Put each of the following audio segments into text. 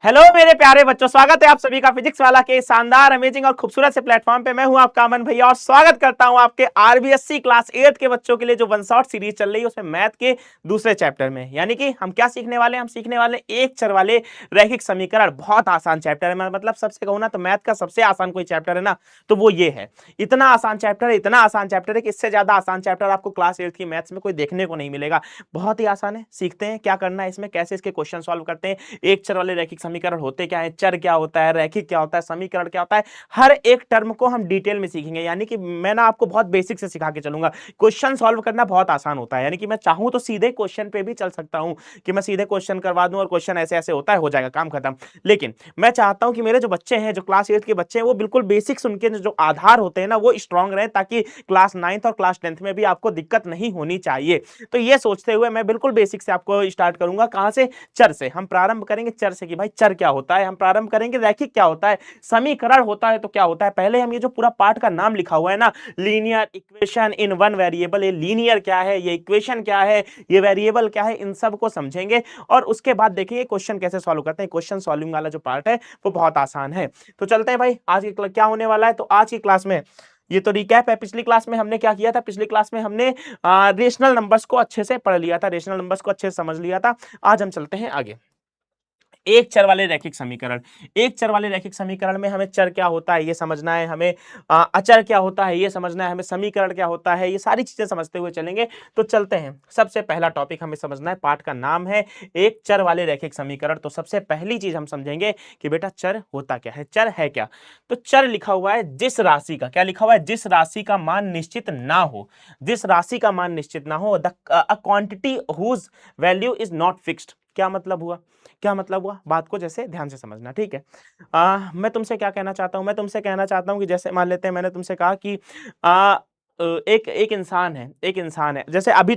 Hello मेरे प्यारे बच्चों, स्वागत है आप सभी का फिजिक्स वाला के शानदार अमेजिंग और खूबसूरत से प्लेटफॉर्म पे। मैं हूं आपका अमन भैया और स्वागत करता हूं आपके आरबीएससी क्लास 8 के बच्चों के लिए जो वन शॉट सीरीज चल रही है उसमें मैथ के दूसरे चैप्टर में। यानी कि हम क्या सीखने वाले हैं? हम सीखने वाले एक चर वाले रैखिक समीकरण। बहुत आसान चैप्टर है, मतलब सबसे कहूं ना तो मैथ का सबसे आसान कोई चैप्टर है ना तो वो ये है। इतना आसान चैप्टर है, इतना आसान चैप्टर है कि इससे ज्यादा आसान चैप्टर आपको क्लास 8 की मैथ्स में कोई देखने को नहीं मिलेगा। बहुत ही आसान है। सीखते हैं क्या करना है इसमें, कैसे इसके क्वेश्चन सॉल्व करते हैं, एक चर वाले रैखिक समीकरण होते क्या है, चर क्या होता है, रैखिक क्या होता है, समीकरण क्या होता है, हर एक टर्म को हम डिटेल में सीखेंगे। यानी कि मैं ना आपको बहुत बेसिक से सिखा के चलूंगा। क्वेश्चन सॉल्व करना बहुत आसान होता है, यानी कि मैं चाहूं तो सीधे क्वेश्चन पे भी चल सकता हूं कि मैं सीधे क्वेश्चन करवा दूं और क्वेश्चन ऐसे ऐसे होता है, हो जाएगा, काम खत्म। लेकिन मैं चाहता हूं कि मेरे जो बच्चे हैं, जो क्लास 8 के बच्चे हैं, वो बिल्कुल बेसिक्स उनके जो आधार होते हैं ना वो स्ट्रांग रहे, ताकि क्लास 9th और क्लास 10th में भी आपको दिक्कत नहीं होनी चाहिए। तो ये सोचते हुए मैं बिल्कुल बेसिक से आपको स्टार्ट करूंगा। कहां से? चर से। हम प्रारंभ करेंगे चर से कि भाई चर क्या होता है। हम प्रारंभ करेंगे रैखिक क्या होता है, समीकरण होता है तो क्या होता है। पहले हम ये जो पूरा पार्ट का नाम लिखा हुआ है ना, linear equation in one variable, ये लीनियर क्या है, ये इक्वेशन क्या है, ये वेरिएबल क्या है, इन सब को समझेंगे और उसके बाद देखेंगे क्वेश्चन कैसे सॉल्व करते हैं। क्वेश्चन सॉल्विंग वाला जो पार्ट है वो बहुत आसान है। तो चलते हैं भाई, आज की क्या होने वाला है। तो आज की क्लास में ये तो रिकैप है। पिछली क्लास में हमने क्या किया था? पिछली क्लास में हमने रेशनल नंबर्स को अच्छे से पढ़ लिया था, रेशनल नंबर्स को अच्छे से समझ लिया था। आज हम चलते हैं आगे। एक चर वाले रैखिक समीकरण। एक चर वाले रैखिक समीकरण में हमें चर क्या होता है ये समझना है, हमें अचर क्या होता है ये समझना है, हमें समीकरण क्या होता है, ये सारी चीजें समझते हुए चलेंगे। तो चलते हैं। सबसे पहला टॉपिक हमें समझना है, पाठ का नाम है एक चर वाले रैखिक समीकरण। तो सबसे पहली चीज हम समझेंगे कि बेटा चर होता क्या है, चर है क्या। तो चर लिखा हुआ है जिस राशि का, क्या लिखा हुआ है? जिस राशि का मान निश्चित ना हो, जिस राशि का मान निश्चित ना हो, the quantity whose value is not fixed. क्या मतलब हुआ? क्या मतलब हुआ? बात को जैसे ध्यान से समझना, ठीक है। मैं तुमसे क्या कहना चाहता हूं? मैं तुमसे कहना चाहता हूं कि जैसे मान लेते हैं मैंने तुमसे कहा कि आ, एक एक इंसान है, एक इंसान है। जैसे अभी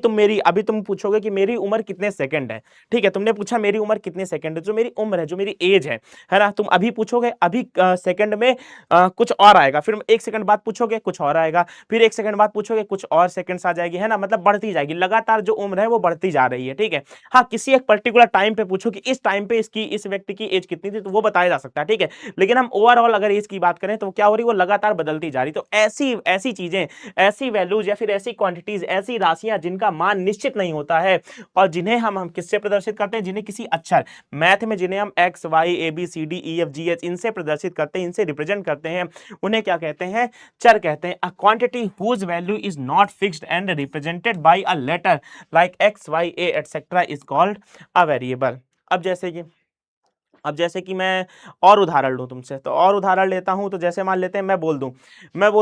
तुम पूछोगे कि मेरी उम्र कितने सेकंड है, ठीक है। तुमने पूछा मेरी उम्र कितने सेकंड है, जो मेरी उम्र है, जो मेरी एज है ना। तुम अभी पूछोगे, अभी सेकंड में कुछ और आएगा, फिर एक सेकंड बाद पूछोगे कुछ और आएगा, फिर एक सेकंड बाद पूछोगे कुछ और सेकंड्स आ जाएगी, है ना। मतलब बढ़ती जाएगी लगातार, जो उम्र है वो बढ़ती जा रही है, ठीक है। हाँ, किसी एक पर्टिकुलर टाइम पे पूछो कि इस टाइम पे इस व्यक्ति की एज कितनी थी, तो वो बताया जा सकता है, ठीक है। लेकिन हम ओवरऑल अगर एज की बात करें तो क्या हो रही है? वो लगातार बदलती जा रही। तो ऐसी ऐसी चीजें, ऐसी वैल्यूज या फिर ऐसी क्वांटिटीज, ऐसी राशियां जिनका मान निश्चित नहीं होता है और जिन्हें हम किससे प्रदर्शित करते हैं? जिन्हें किसी अक्षर मैथ में, जिन्हें हम X Y A B C D E F G H इनसे प्रदर्शित करते हैं, इनसे रिप्रेजेंट करते हैं, उन्हें क्या कहते हैं? चर कहते हैं। A quantity whose value is not fixed and represented by a letter like X Y A etcetera is called a variable. अब जैसे कि मैं और उदाहरण लूं तुमसे, तो और उदाहरण लेता हूं। तो जैसे मान लेते हैं मैं बोल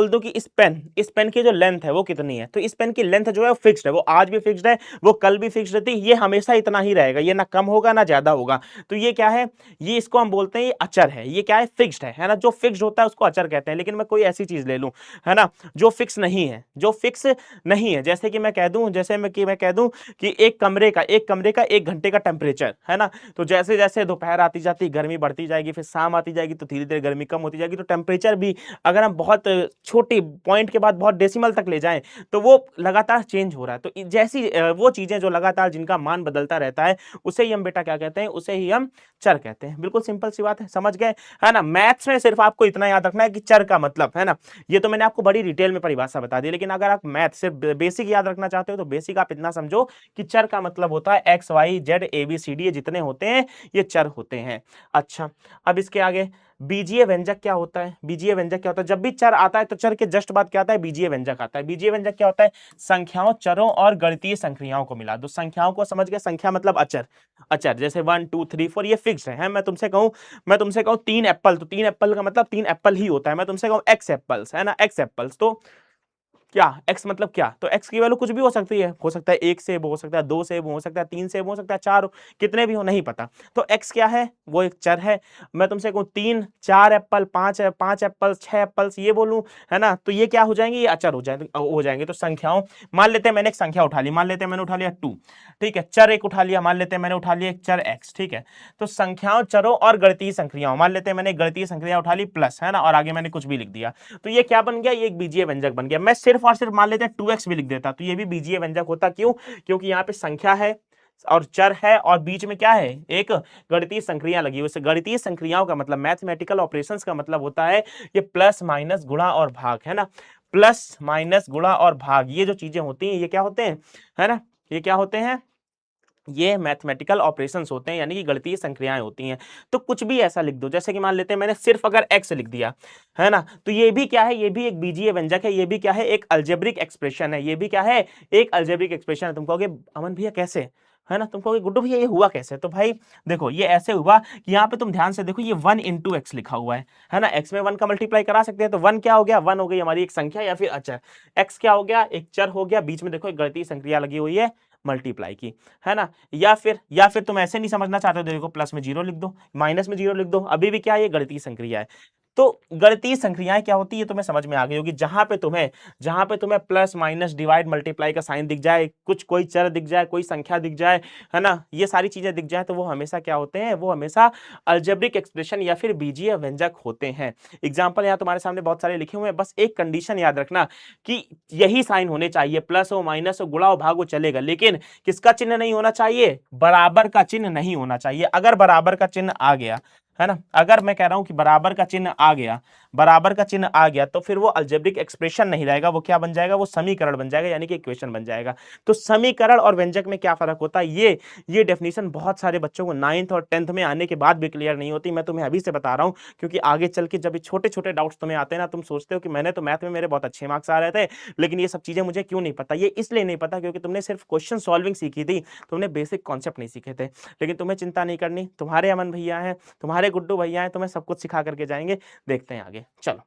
दूं कि इस पेन की जो लेंथ है वो कितनी है। तो इस पेन की लेंथ जो है वो फिक्स्ड है, वो आज भी फिक्स्ड है, वो कल भी फिक्स्ड रहती, ये हमेशा इतना ही रहेगा, ये ना कम होगा ना ज्यादा होगा। तो ये क्या है? ये इसको हम बोलते हैं ये अचर है। ये क्या है? फिक्स्ड है ना। जो फिक्स्ड होता है उसको अचर कहते हैं। लेकिन मैं कोई ऐसी चीज ले लूं, है ना, जो फिक्स नहीं है, जो फिक्स नहीं है। जैसे कि मैं कह दूं, मैं कह दूं कि एक कमरे का 1 घंटे का टेम्परेचर, है ना। तो जैसे जैसे दोपहर आती जाती गर्मी बढ़ती जाएगी, फिर शाम आती जाएगी तो धीरे धीरे गर्मी कम होती जाएगी। तो टेम्परेचर भी अगर हम बहुत छोटी पॉइंट के बाद बहुत डेसिमल तक ले जाएं तो वो लगातार चेंज हो रहा है। तो जैसी वो चीजें जो लगातार जिनका मान बदलता रहता है उसे ही हम बेटा क्या कहते हैं? उसे ही हम चर कहते हैं। बिल्कुल सिंपल सी बात है, समझ गए, है ना। मैथ्स में सिर्फ आपको इतना याद रखना है कि चर का मतलब, है ना। ये तो मैंने आपको बड़ी डिटेल में परिभाषा बता दी, लेकिन अगर आप मैथ सिर्फ बेसिक याद रखना चाहते हो तो बेसिक आप इतना समझो कि चर का मतलब होता है X Y Z A B C D, ये जितने होते हैं ये चर होते हैं। अच्छा, अब इसके आगे बीजीय व्यंजक क्या होता है? बीजीय व्यंजक क्या होता है? जब भी चर आता है तो चर के जस्ट बाद क्या आता है? बीजीय व्यंजक आता है। बीजीय व्यंजक क्या होता है? संख्याओं, चरों और गणितीय संक्रियाओं को मिला दो। संख्याओं को समझ गए, संख्या मतलब अचर। अचर जैसे 1 2 3 4 ये फिक्स है। मैं तुमसे कहूं 3 एप्पल, तो 3 एप्पल का मतलब 3 एप्पल ही होता है। मैं तुमसे कहूं एक्स एप्पल्स, है ना, एक्स एप्पल्स, तो क्या एक्स मतलब क्या? तो एक्स की वैल्यू कुछ भी हो सकती है, हो सकता है 1 सेब, हो सकता है 2 सेब, हो सकता है 3 सेब, हो सकता है 4, कितने भी हो नहीं पता। तो एक्स क्या है? वो एक चर है। मैं तुमसे कहूं 3 4 एप्पल, 5 एप्पल, 6 एप्पल्स, ये बोलूं, है ना, तो ये क्या हो जाएंगे? ये अचर हो जाएंगे। तो संख्याओं, मान लेते हैं मैंने एक संख्या उठा ली, मान लेते हैं मैंने उठा लिया 2, ठीक है। चर एक उठा लिया, मान लेते हैं मैंने उठा लिया एक चर एक्स, ठीक है। तो संख्याओं, चरों और गणितीय संक्रियाओं, मान लेते हैं मैंने गणितीय संक्रिया उठा ली प्लस, है ना, और आगे मैंने कुछ भी लिख दिया। तो ये क्या बन गया? ये एक बीजीय व्यंजक बन गया। मैं सिर्फ और सिर्फ मान लेते हैं 2x भी लिख देता तो ये भी बीजीय व्यंजक होता। क्यों? क्योंकि यहाँ पे संख्या है, और चर है और बीच में क्या है, एक गणितीय संक्रिया लगी हुई है। गणितीय संक्रियाओं का मतलब, मैथमेटिकल ऑपरेशंस का मतलब होता है ये प्लस माइनस गुणा और भाग, है ना। प्लस माइनस गुणा और भाग, ये जो चीजें होती हैं ये क्या होते हैं, है ना, ये क्या होते हैं, ये मैथमेटिकल ऑपरेशंस होते हैं, यानी कि गणितीय संक्रियाएं होती हैं। तो कुछ भी ऐसा लिख दो, जैसे कि मान लेते हैं मैंने सिर्फ अगर x लिख दिया, है ना, तो ये भी क्या है, ये भी एक बीजीय व्यंजक है, ये भी क्या है, एक अलजेब्रिक एक्सप्रेशन है, ये भी क्या है, एक अलजेब्रिक एक्सप्रेशन है। तुम कहोगे अमन भैया कैसे, है ना, तुम कहोगे गुड्डू भैया ये हुआ कैसे, तो भाई देखो ये ऐसे हुआ कि यहाँ पे तुम ध्यान से देखो, ये 1 इंटू एक्स लिखा हुआ है ना, x में 1 का मल्टीप्लाई करा सकते हैं, तो 1 क्या हो गया, 1 हो गई हमारी एक संख्या या फिर अचर, x क्या हो गया, एक चर हो गया, बीच में देखो एक गणितीय संक्रिया लगी हुई है मल्टीप्लाई की, है ना। या फिर तुम ऐसे नहीं समझना चाहते हो, देखो प्लस में 0 लिख दो, माइनस में 0 लिख दो, अभी भी क्या है, ये गणितीय संक्रिया है। तो गणितीय संक्रियाएं क्या होती है तुम्हें समझ में आ गई होगी, जहां पे तुम्हें प्लस माइनस डिवाइड मल्टीप्लाई का साइन दिख जाए, कुछ कोई चर दिख जाए, कोई संख्या दिख जाए, है ना, ये सारी चीजें दिख जाए, तो वो हमेशा क्या होते हैं, वो हमेशा अलजेब्रिक एक्सप्रेशन या फिर बीजीय व्यंजक होते हैं। एग्जाम्पल यहाँ तुम्हारे सामने बहुत सारे लिखे हुए हैं, बस एक कंडीशन याद रखना कि यही साइन होने चाहिए, प्लस हो माइनस हो गुणा हो भाग हो चलेगा, लेकिन किसका चिन्ह नहीं होना चाहिए, बराबर का चिन्ह नहीं होना चाहिए। अगर बराबर का चिन्ह आ गया, है ना, अगर मैं कह रहा हूं कि बराबर का चिन्ह आ गया, बराबर का चिन्ह आ गया, तो फिर वो अलजेब्रिक एक्सप्रेशन नहीं रहेगा, वो क्या बन जाएगा, वो समीकरण बन जाएगा, यानी कि इक्वेशन बन जाएगा। तो समीकरण और व्यंजक में क्या फर्क होता है, ये डेफिनेशन बहुत सारे बच्चों को 9th और 10th में आने के बाद भी क्लियर नहीं होती। मैं तुम्हें अभी से बता रहा हूं, क्योंकि आगे चल के जब ये छोटे छोटे डाउट्स तुम्हें आते हैं ना, तुम सोचते हो कि मैंने तो मैथ में मेरे बहुत अच्छे मार्क्स आ रहे थे, लेकिन ये सब चीजें मुझे क्यों नहीं पता। ये इसलिए नहीं पता क्योंकि तुमने सिर्फ क्वेश्चन सॉल्विंग सीखी थी, तुमने बेसिक कॉन्सेप्ट नहीं सीखे थे। लेकिन तुम्हें चिंता नहीं करनी, तुम्हारे अमन भैया हैं, तुम्हारे गुड्डू भैया हैं, तुम्हें सब कुछ सिखा करके जाएंगे। देखते हैं आगे, चलो।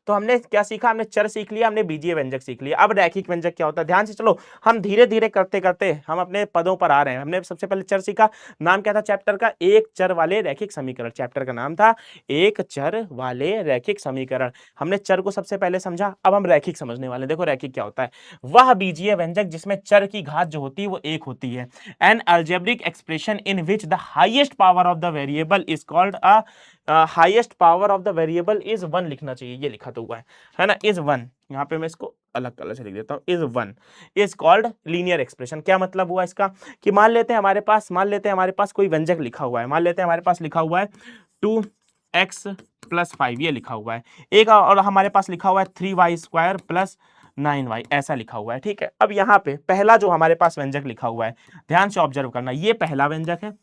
तो हमने क्या सीखा, हमने चर सीख लिया, हमने बीजीय व्यंजक सीख लिया। अब रैखिक व्यंजक क्या होता है, ध्यान से चलो, हम धीरे धीरे करते करते हम अपने पदों पर आ रहे हैं। हमने सबसे पहले चर सीखा, नाम क्या था चैप्टर का, एक चर वाले रैखिक समीकरण, चैप्टर का नाम था एक चर वाले रैखिक समीकरण। हमने चर को सबसे पहले समझा, अब हम रैखिक समझने वाले हैं। देखो रैखिक क्या होता है, वह बीजीय व्यंजक जिसमें चर की घात जो होती है वो एक होती है। An algebraic expression in which the highest power of the variable is called a highest power of the variable is 1 लिखना चाहिए, ये लिखा तो हुआ है ना, इज 1। यहाँ पे मैं इसको अलग कलर से लिख देता हूँ, is 1 is called linear expression. क्या मतलब हुआ इसका, कि मान लेते हैं हमारे पास कोई व्यंजक लिखा हुआ है, मान लेते हैं हमारे पास लिखा हुआ है 2x + 5, ये लिखा हुआ है एक, और हमारे पास लिखा हुआ है 3y² + 9y, ऐसा लिखा हुआ है, ठीक है। अब यहाँ पे पहला जो हमारे पास व्यंजक लिखा हुआ है, ध्यान से ऑब्जर्व करना, ये पहला व्यंजक है,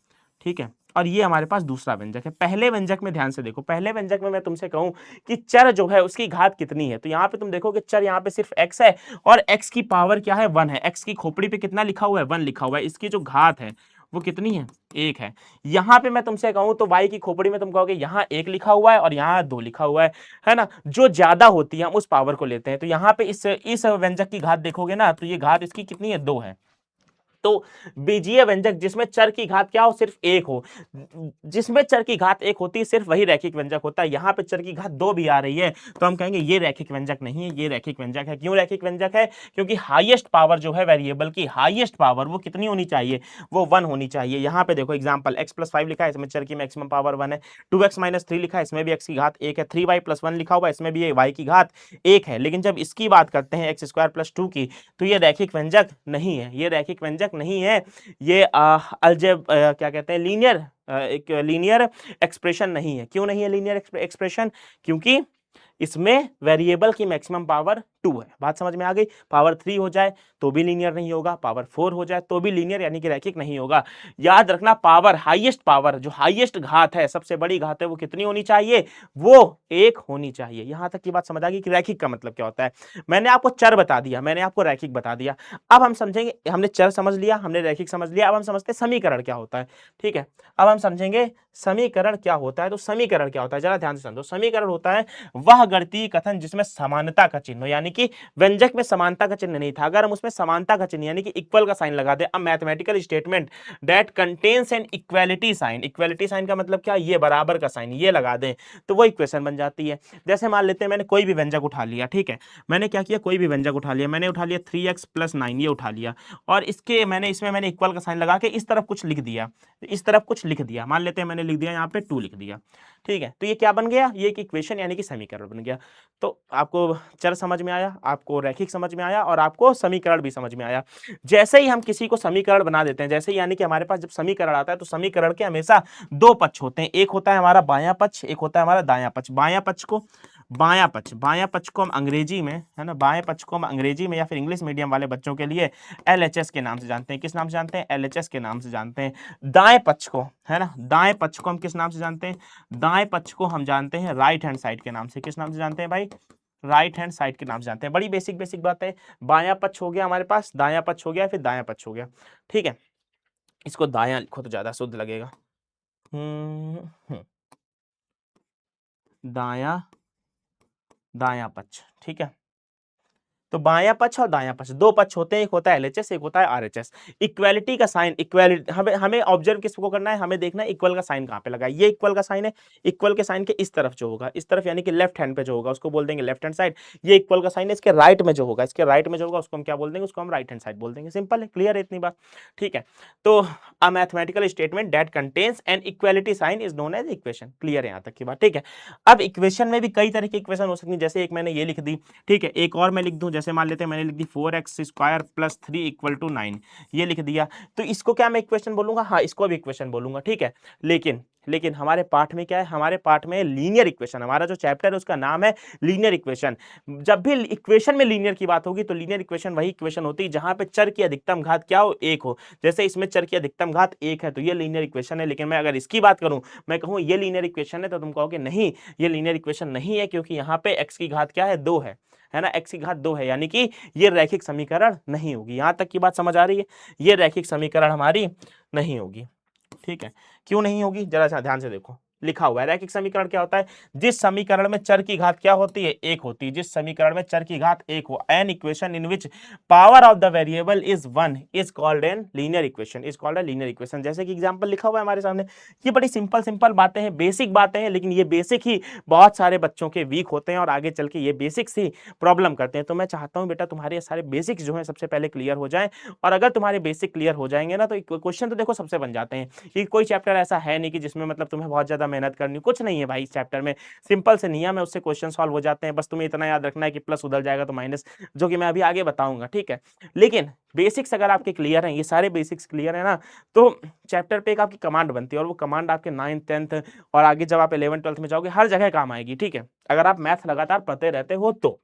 ठीक है, और ये हमारे पास दूसरा व्यंजक है। पहले व्यंजक में ध्यान से देखो, पहले व्यंजक में मैं तुमसे कहूं कि चर जो है उसकी घात कितनी है, तो यहाँ पे तुम देखो कि चर यहाँ पे सिर्फ x है, और x की पावर क्या है, 1 है। x की खोपड़ी पे कितना लिखा हुआ है, 1 लिखा हुआ है। इसकी जो घात है वो कितनी है, 1 है। यहाँ पे मैं तुमसे कहूं तो y की खोपड़ी में तुम कहोगे यहाँ 1 लिखा हुआ है और यहाँ 2 लिखा हुआ है ना, जो ज्यादा होती है हम उस पावर को लेते हैं। तो यहाँ पे इस व्यंजक की घात देखोगे ना, तो ये घात इसकी कितनी है, 2 है। तो बीजीय व्यंजक जिसमें चर की घात क्या हो, सिर्फ 1 हो, जिसमें चर की घात 1 होती है, सिर्फ वही रैखिक व्यंजक होता है। यहाँ पे चर की घात 2 भी आ रही है, तो हम कहेंगे ये रैखिक व्यंजक नहीं है, ये रैखिक व्यंजक है। क्यों रैखिक व्यंजक है, क्योंकि हाईएस्ट पावर जो है वेरिएबल की, हाईएस्ट पावर वो कितनी होनी चाहिए, वो 1 होनी चाहिए। यहाँ पे देखो एग्जाम्पल, x + 5 लिखा है, इसमें चर की मैक्सिमम पावर 1 है। 2x - 3 लिखा है, इसमें भी x की घात 1 है। 3y + 1 लिखा हुआ है, इसमें भी y की घात 1 है। लेकिन जब इसकी बात करते हैं x² + 2 की, तो ये रैखिक व्यंजक नहीं है, ये रैखिक व्यंजक नहीं है, ये क्या कहते हैं, एक लीनियर एक्सप्रेशन नहीं है। क्यों नहीं है लीनियर एक्सप्रेशन, क्योंकि इसमें वेरिएबल की मैक्सिमम पावर 2 है। बात समझ में आ गई। पावर 3 हो जाए तो भी लीनियर नहीं होगा, पावर 4 हो जाए तो भी लीनियर यानी कि रैखिक नहीं होगा। याद रखना, पावर, हाईएस्ट पावर, जो हाईएस्ट घात है, सबसे बड़ी घात है, वो कितनी होनी चाहिए, वो 1 होनी चाहिए। यहां तक की बात समझ आ गई कि रैखिक का मतलब क्या होता है। मैंने आपको चर बता दिया, मैंने आपको रैखिक बता दिया। अब हम समझेंगे, हमने चर समझ लिया, हमने रैखिक समझ लिया, अब हम समझते हैं समीकरण क्या होता है, ठीक है। अब हम समझेंगे समीकरण क्या होता है। तो समीकरण क्या होता है, जरा ध्यान से समझो। समीकरण होता है वह गणितीय कथन जिसमें समानता का चिन्ह, यानी कि व्यंजक में समानता का चिन्ह नहीं था, अगर हम उसमें समानता का चिन्ह यानी कि इक्वल का साइन लगा दे, a mathematical statement that contains an equality sign, equality sign का मतलब क्या, ये बराबर का साइन, ये लगा दें तो वो इक्वेशन बन जाती है। जैसे मान लेते हैं मैंने कोई भी व्यंजक उठा लिया, ठीक है, मैंने क्या किया, कोई भी व्यंजक उठा लिया, मैंने उठा लिया 3x + 9, ये उठा लिया, और इसमें मैंने इक्वल का साइन लगा के इस तरफ कुछ लिख दिया, इस तरफ कुछ लिख दिया, मान लेते हैं मैंने लिख दिया यहाँ पे 2 लिख दिया, ठीक है, तो ये क्या बन गया, ये एक इक्वेशन यानी कि समीकरण बन गया। तो आपको चर समझ में आया, आपको रैखिक समझ में आया और आपको समीकरण भी समझ में आया। जैसे ही हम किसी को समीकरण बना देते हैं, जैसे यानी कि हमारे पास जब समीकरण आता है तो समीकरण के हमेशा दो पक्ष होते हैं, एक होता है हमारा बायां पक्ष, एक होता है हमारा दायां पक्ष। बायां पक्ष को हम अंग्रेजी में, है ना, बाएं पक्ष को हम अंग्रेजी में या फिर इंग्लिश मीडियम वाले बच्चों के लिए LHS के नाम से जानते हैं। किस नाम से जानते हैं? LHS के नाम से जानते हैं। दाएं पक्ष को, है ना, दाएं पक्ष को हम किस नाम से जानते हैं? दाएं पक्ष को हम जानते हैं राइट हैंड साइड के नाम से। किस नाम से जानते हैं भाई? राइट हैंड साइड के नाम से जानते हैं। बड़ी बेसिक बेसिक बात है। बायां पक्ष हो गया हमारे पास, दायां पक्ष हो गया, फिर दायां पक्ष हो गया। ठीक है, इसको दायां लिखो तो ज्यादा शुद्ध लगेगा। दायां दायां पक्ष, ठीक है। तो बायां पक्ष और दायां पक्ष दो पक्ष होते हैं, एक होता है LHS, एक होता है RHS। इक्वालिटी का साइन, इक्वालिटी हमें हमें ऑब्जर्व किसको करना है? हमें देखना है इक्वल का साइन कहां पे लगा है। ये इक्वल का साइन है, इक्वल के साइन के इस तरफ जो होगा, इस तरफ यानी कि लेफ्ट हैंड पे जो होगा उसको बोल देंगे लेफ्ट हैंड साइड। ये इक्वल का साइन है, इसके राइट में जो होगा, इसके राइट में जो होगा उसको हम क्या बोल देंगे? उसको हम राइट हैंड साइड बोल देंगे। सिंपल है, क्लियर है इतनी बात? ठीक है, तो a mathematical statement that contains an equality sign is known as equation. Clear है यहां तक की बात? ठीक है, अब इक्वेशन में भी कई तरह की इक्वेशन हो सकती है, जैसे एक मैंने ये लिख दी, ठीक है, एक और मैं लिख दूं, जैसे मान लेते हैं मैंने लिख दी 4x² + 3 = 9, ये लिख दिया। तो इसको क्या मैं इक्वेशन बोलूंगा? हाँ, इसको भी इक्वेशन बोलूंगा। ठीक है, लेकिन हमारे पाठ में क्या है? हमारे पाठ में लीनियर इक्वेशन, हमारा जो चैप्टर है उसका नाम है लीनियर इक्वेशन। जब भी इक्वेशन में लीनियर की बात होगी तो लीनियर इक्वेशन वही इक्वेशन होती है जहां पे चर की अधिकतम घात क्या हो? एक हो। जैसे इसमें चर की अधिकतम घात एक है तो ये लीनियर इक्वेशन है। लेकिन मैं अगर इसकी बात करूं, मैं कहूं ये लीनियर इक्वेशन है, तो तुम कहोगे नहीं, ये लीनियर इक्वेशन नहीं है, क्योंकि यहाँ पे x की घात क्या है? 2 है ना, x की घात 2 है, यानी कि ये रैखिक समीकरण नहीं होगी। यहां तक की बात समझ आ रही है? ये रैखिक समीकरण हमारी नहीं होगी। ठीक है, क्यों नहीं होगी? जरा ध्यान से देखो, लिखा हुआ है रैखिक समीकरण क्या होता है? जिस समीकरण में चर की घात क्या होती है? एक होती है। जिस समीकरण में चर की घात एक हो, an equation in which power of the variable is 1 is called an linear equation, is called a linear equation. जैसे कि एग्जांपल लिखा हुआ है हमारे सामने। ये बड़ी सिंपल सिंपल बातें हैं, बेसिक बातें हैं, लेकिन ये बेसिक ही बहुत सारे बच्चों के वीक होते हैं और आगे चल के ये बेसिक्स ही प्रॉब्लम करते हैं। तो मैं चाहता हूं बेटा तुम्हारे ये सारे बेसिक्स जो है सबसे पहले क्लियर हो जाएं, और अगर तुम्हारे बेसिक क्लियर हो जाएंगे ना तो क्वेश्चन तो देखो सबसे बन जाते हैं। ये कोई चैप्टर ऐसा है नहीं कि जिसमें मतलब तुम्हें बहुत ज्यादा मेहनत करनी, कुछ नहीं है भाई इस चैप्टर में। सिंपल से नियम है, उससे क्वेश्चन सॉल्व हो जाते हैं। बस तुम्हें इतना याद रखना है कि प्लस उधर जाएगा तो माइनस, जो कि मैं अभी आगे बताऊंगा। ठीक है, लेकिन बेसिक्स अगर आपके क्लियर हैं, ये सारे बेसिक्स क्लियर है ना, तो चैप्टर पे एक आपकी कमांड बनती है, और वो कमांड आपके 9th 10th और आगे जब आप 11th 12th में जाओगे हर जगह काम आएगी। ठीक है, अगर आप मैथ लगातार पढ़ते रहते हो तो।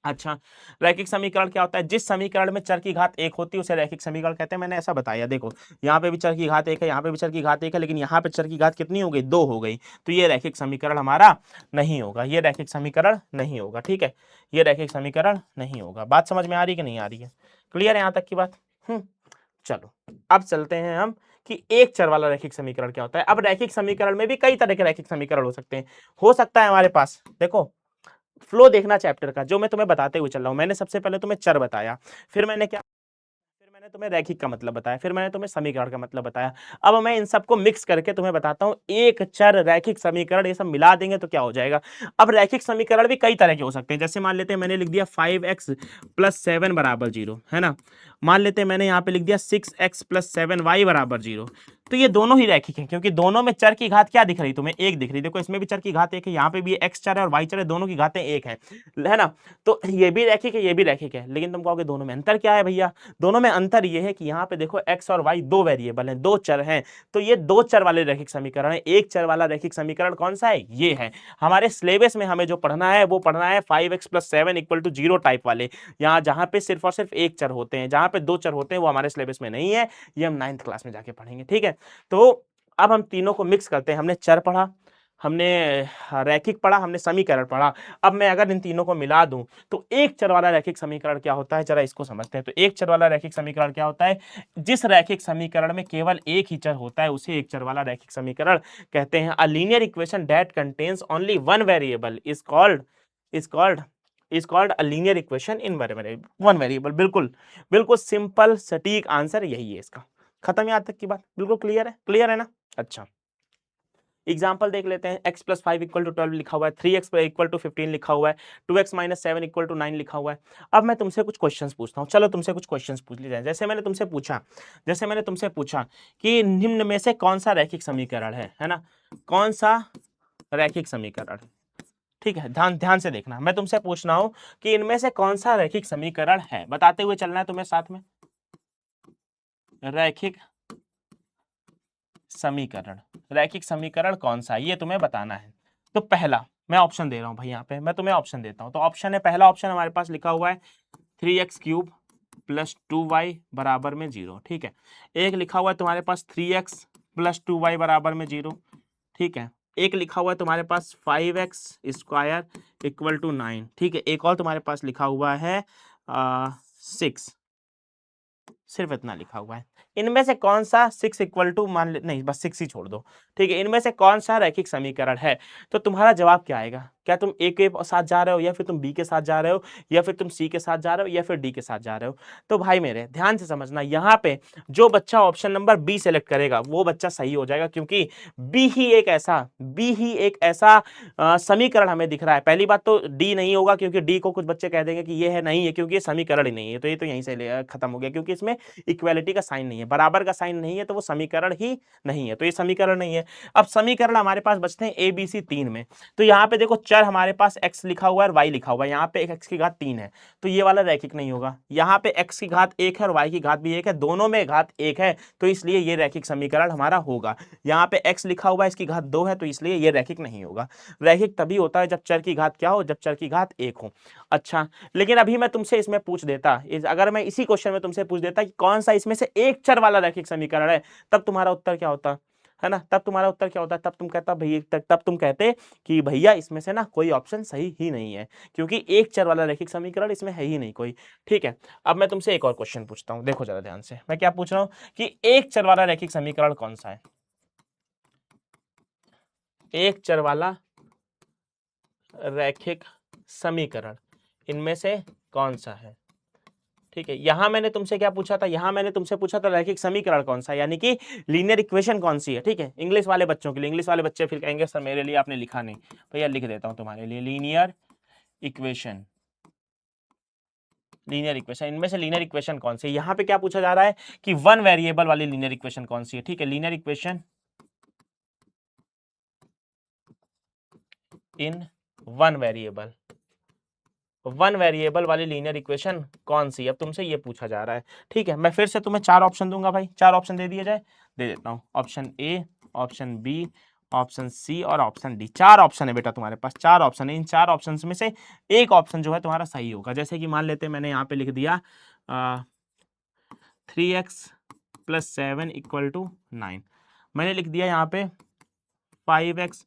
अच्छा, रैखिक समीकरण क्या होता है? जिस समीकरण में चर की घात एक होती है उसे रैखिक समीकरण कहते हैं। मैंने ऐसा बताया, देखो यहाँ पे भी चर की घात एक है, यहाँ पे भी चर की घात एक है, लेकिन यहाँ पे चर की घात कितनी हो गई? 2 हो गई। तो ये रैखिक समीकरण हमारा नहीं होगा, ये रैखिक समीकरण नहीं होगा। ठीक है, ये रैखिक समीकरण नहीं होगा। बात समझ में आ रही है कि नहीं आ रही है? क्लियर है यहाँ तक की बात? चलो अब चलते हैं हम कि एक चर वाला रैखिक समीकरण क्या होता है। अब रैखिक समीकरण में भी कई तरह के रैखिक समीकरण हो सकते हैं। हो सकता है हमारे पास, देखो फ्लो देखना चैप्टर का, जो मैं तुम्हें बताते हुए चल रहा हूं। मैंने सबसे पहले तुम्हें चर बताया, फिर मैंने तुम्हें रैखिक का मतलब बताया, फिर मैंने तुम्हें समीकरण का मतलब बताया। अब मैं इन सबको मिक्स करके तुम्हें बताता हूं एक चर रैखिक समीकरण, ये सब मिला देंगे तो क्या हो जाएगा। अब रैखिक समीकरण भी कई तरह के हो सकते हैं। जैसे मान लेते हैं मैंने लिख दिया 5x + 7 = 0, है ना। मान लेते हैं मैंने यहाँ पे लिख दिया 6x + 7y = 0। तो ये दोनों ही रैखिक हैं, क्योंकि दोनों में चर की घात क्या दिख रही? तुम्हें एक दिख रही। देखो इसमें भी चर की घात एक है, यहाँ पे भी x चर है और y चर है, दोनों की घातें एक है ना। तो ये भी रैखिक है, ये भी रैखिक है। लेकिन तुम कहोगे दोनों में अंतर क्या है भैया? दोनों में अंतर ये है कि यहाँ पे देखो x और y दो वेरिएबल हैं, दो चर हैं। तो ये दो चर वाले रैखिक समीकरण है। एक चर वाला रैखिक समीकरण कौन सा है? ये है। हमारे सिलेबस में हमें जो पढ़ना है वो पढ़ना है 5x + 7 = 0 टाइप वाले। यहाँ जहाँ पे सिर्फ और सिर्फ एक चर होते हैं, जहाँ पे दो चर होते हैं वो हमारे सिलेबस में नहीं है। ये हम 9th क्लास में जाके पढ़ेंगे। ठीक है, तो अब हम तीनों को मिक्स करते हैं। हमने चर पढ़ा, हमने रैखिक पढ़ा, हमने समीकरण पढ़ा। अब मैं अगर इन तीनों को मिला दूं तो एक चर वाला रैखिक समीकरण क्या होता है, जरा इसको समझते हैं। तो एक चर वाला रैखिक समीकरण क्या होता है? जिस रैखिक समीकरण में केवल एक ही चर होता है उसे एक चर वाला रैखिक समीकरण कहते हैं। A linear equation that contains only one variable is called a linear equation in one variable. बिल्कुल बिल्कुल सिंपल सटीक आंसर यही है इसका। खत्म यहाँ तक की बात? बिल्कुल क्लियर है ना? अच्छा, एग्जाम्पल देख लेते हैं। x + 5 = 12 लिखा हुआ है, 3x = 15 लिखा हुआ है, 2x - 7 = 9 लिखा हुआ है। अब मैं तुमसे कुछ क्वेश्चंस पूछता हूँ। चलो तुमसे कुछ क्वेश्चंस पूछ लिए जाए। जैसे मैंने तुमसे पूछा कि निम्न में से कौन सा रैखिक समीकरण है ना, कौन सा रैखिक समीकरण। ठीक है, ध्यान ध्यान से देखना, मैं तुमसे पूछ रहा हूं कि इनमें से कौन सा रैखिक समीकरण है, बताते हुए चलना है तुम्हें साथ में। रैखिक समीकरण, रैखिक समीकरण कौन सा है ये तुम्हें बताना है। तो पहला मैं ऑप्शन दे रहा हूं भाई, यहाँ पे मैं तुम्हें ऑप्शन देता हूं। तो ऑप्शन है, पहला ऑप्शन हमारे पास लिखा हुआ है 3x³ + 2y बराबर में 0। ठीक है, एक लिखा हुआ है तुम्हारे पास 3x + 2y बराबर में 0। ठीक है, एक लिखा हुआ है तुम्हारे पास 5x² = 9। ठीक है, एक और तुम्हारे पास लिखा हुआ है 6, सिर्फ इतना लिखा हुआ है। इनमें से कौन सा 6 = मान ले, नहीं बस 6 ही छोड़ दो। ठीक है, इनमें से कौन सा रैखिक समीकरण है? तो तुम्हारा जवाब क्या आएगा? क्या तुम ए के साथ जा रहे हो, या फिर तुम बी के साथ जा रहे हो, या फिर तुम सी के साथ जा रहे हो, या फिर डी के साथ जा रहे हो? तो भाई मेरे ध्यान से समझना, यहाँ पे जो बच्चा ऑप्शन नंबर बी सेलेक्ट करेगा वो बच्चा सही हो जाएगा, क्योंकि बी ही एक ऐसा समीकरण हमें दिख रहा है। पहली बात तो डी नहीं होगा, क्योंकि डी को कुछ बच्चे कह देंगे कि ये है, नहीं है, क्योंकि ये समीकरण ही नहीं है। तो ये तो यहीं से खत्म हो गया, क्योंकि इसमें इक्वालिटी का साइन नहीं है, बराबर का साइन नहीं है, तो वो समीकरण ही नहीं है। तो ये समीकरण नहीं है। अब समीकरण हमारे पास बचते हैं ए बी सी 3 में। तो यहाँ पे देखो चर हमारे पास x लिखा हुआ है और y लिखा हुआ है, यहाँ पे x की घात 3 है, तो ये वाला रैखिक नहीं होगा। यहाँ पे x की घात 1 है और y की घात भी 1 है, दोनों में घात 1 है, तो इसलिए ये रैखिक समीकरण हमारा होगा। यहाँ पे x लिखा हुआ है, इसकी घात 2 है, तो इसलिए ये रैखिक नहीं होगा। रैखिक तभी होता है जब चर की घात क्या हो, जब चर की घात 1 हो। अच्छा, लेकिन अभी मैं तुमसे इसमें पूछ देता, अगर मैं इसी क्वेश्चन में तुमसे पूछ देता कि कौन सा इसमें से एक चर वाला रैखिक समीकरण है, तब तुम्हारा उत्तर क्या होता है ना? तब तुम्हारा उत्तर क्या होता है? तब तुम कहते कि भैया इसमें से ना कोई ऑप्शन सही ही नहीं है, क्योंकि एक चर वाला रैखिक समीकरण इसमें है ही नहीं कोई। ठीक है, अब मैं तुमसे एक और क्वेश्चन पूछता हूं, देखो जरा ध्यान से, मैं क्या पूछ रहा हूं कि एक चर वाला रैखिक समीकरण कौन सा है? एक चर वाला रैखिक समीकरण इनमें से कौन सा है? ठीक है, यहां मैंने तुमसे क्या पूछा था? यहां मैंने तुमसे पूछा था रैखिक समीकरण कौन सा है, यानी कि लीनियर इक्वेशन कौन सी है। ठीक है, इंग्लिश वाले बच्चों के लिए, इंग्लिश वाले बच्चे फिर कहेंगे सर मेरे लिए आपने लिखा नहीं, भैया लिख देता हूं तुम्हारे लिए, लीनियर इक्वेशन। लीनियर इक्वेशन, इनमें से लीनियर इक्वेशन कौन सी है? यहां पे क्या पूछा जा रहा है कि वन वेरिएबल वाली लीनियर इक्वेशन कौन सी है। ठीक है, linear equation in one variable, one variable वाली लीनियर इक्वेशन कौन सी? अब तुमसे ये पूछा जा रहा है। ठीक है, मैं फिर से तुम्हें 4 ऑप्शन दूंगा भाई, 4 ऑप्शन दे दिए जाए, दे देता हूं। Option A, option B, option C और ऑप्शन डी। 4 ऑप्शन है बेटा तुम्हारे पास, 4 ऑप्शन है। इन 4 ऑप्शन में से एक ऑप्शन जो है तुम्हारा सही होगा। जैसे कि मान लेते हैं मैंने यहाँ पे लिख दिया 3x + 7 = 9। मैंने लिख दिया यहाँ पे 5x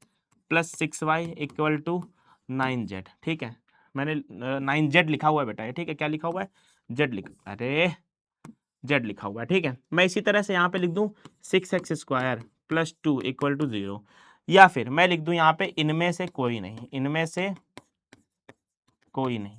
+ 6y = 9z। ठीक है, मैंने 9z लिखा हुआ है बेटा, ये ठीक है, क्या लिखा हुआ है? z लिखा, अरे z लिखा हुआ है। ठीक है, मैं इसी तरह से यहाँ पे लिख दूं 6x² + 2 = 0, या फिर मैं लिख दूं यहाँ पे इनमें से कोई नहीं, इनमें से कोई नहीं,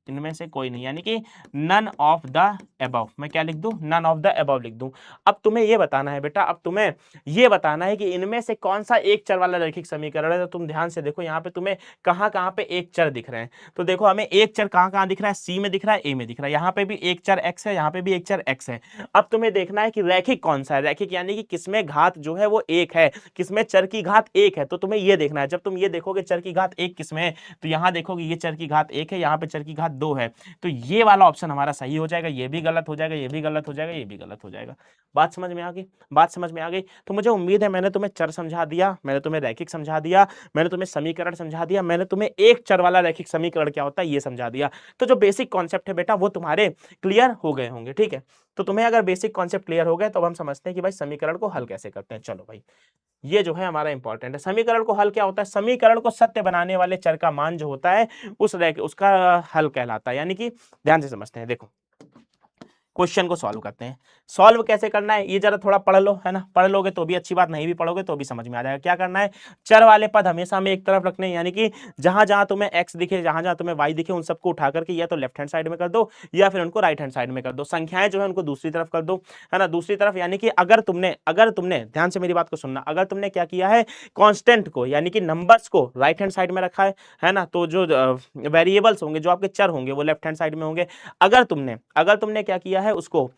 इनमें से कोई नहीं, यानी कि नन ऑफ द अबव। मैं क्या लिख दूं? नन ऑफ द अबव लिख दूं। अब तुम्हें ये बताना है बेटा, अब तुम्हें ये बताना है कि इनमें से कौन सा एक चर वाला रैखिक समीकरण है। तो तुम ध्यान से देखो, यहाँ पे तुम्हें कहाँ कहाँ पे एक चर दिख रहे हैं। तो देखो हमें एक चर कहाँ कहाँ दिख रहा है, सी में दिख रहा है, ए में दिख रहा है, यहाँ पे भी एक चर एक्स है, यहाँ पे भी एक चर एक्स है। अब तुम्हें देखना है कि रैखिक कौन सा है। रैखिक यानी कि किसमें घात जो है वो एक है, किसमें चर की घात एक है। तो तुम्हें ये देखना है, जब तुम ये देखोगे चर की घात एक किसमें है, तो यहाँ देखोगे ये चर की घात 1 है, यहाँ पे चर की घात 2 है, तो ये वाला ऑप्शन हमारा सही हो जाएगा। ये भी गलत हो जाएगा, ये भी गलत हो जाएगा, ये भी गलत हो जाएगा। बात समझ में आ गई? बात समझ में आ गई? तो मुझे उम्मीद है मैंने तुम्हें चर समझा दिया, मैंने तुम्हें रैखिक समझा दिया, मैंने तुम्हें समीकरण समझा दिया, मैंने तुम्हें एक चर वाला रैखिक समीकरण क्या होता है ये समझा दिया। तो जो बेसिक कॉन्सेप्ट है बेटा वो तुम्हारे क्लियर हो गए होंगे। ठीक है, तो तुम्हें अगर बेसिक कॉन्सेप्ट क्लियर हो गए तो हम समझते हैं कि भाई समीकरण को हल कैसे करते हैं। चलो भाई, ये जो है हमारा इंपॉर्टेंट है। समीकरण को हल क्या होता है? समीकरण को सत्य बनाने वाले चर का मान जो होता है उसका हल कहलाता है। यानी कि ध्यान से समझते हैं, देखो क्वेश्चन को सॉल्व करते हैं। सॉल्व कैसे करना है ये जरा थोड़ा पढ़ लो, है ना? पढ़ लोगे तो भी अच्छी बात, नहीं भी पढ़ोगे तो भी समझ में आ जाएगा। क्या करना है? चर वाले पद हमेशा हमें एक तरफ रखने हैं, यानी कि जहां जहां तुम्हें x दिखे, जहां जहां तुम्हें y दिखे, उन सबको उठा करके या तो लेफ्ट हैंड साइड में कर दो या फिर उनको राइट हैंड साइड में कर दो। संख्याएं जो है उनको दूसरी तरफ कर दो, है ना? दूसरी तरफ, यानी कि अगर तुमने ध्यान से मेरी बात को सुनना, अगर तुमने क्या किया है, कांस्टेंट को यानी कि नंबर्स को राइट हैंड साइड में रखा है ना? तो जो वेरिएबल्स होंगे, जो आपके चर होंगे वो लेफ्ट हैंड साइड में होंगे। अगर तुमने क्या किया है, उसको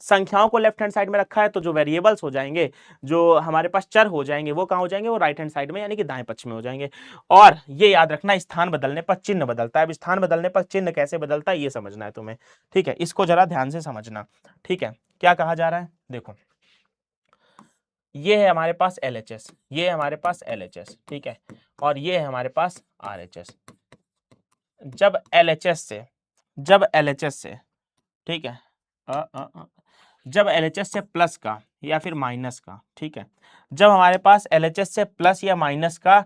संख्याओं को लेफ्ट हैंड साइड में रखा है तो जो वेरिएबल्स हो जाएंगे, जो हमारे पास चर हो जाएंगे, वो कहाँ हो जाएंगे, वो राइट हैंड साइड में यानी कि दाएं पक्ष में हो जाएंगे। और ये याद रखना, स्थान बदलने पर चिन्ह बदलता है। अब स्थान बदलने पर चिन्ह कैसे बदलता है ये समझना है तुम्हें, ठीक है, इसको जरा ध्यान से समझना, ठीक है। क्या कहा जा रहा है, देखो ये है हमारे पास LHS, ये है हमारे पास LHS, ठीक है, और ये है हमारे पास RHS। जब LHS से, ठीक है, जब LHS से प्लस का या फिर माइनस का, ठीक है, जब हमारे पास LHS से प्लस या माइनस का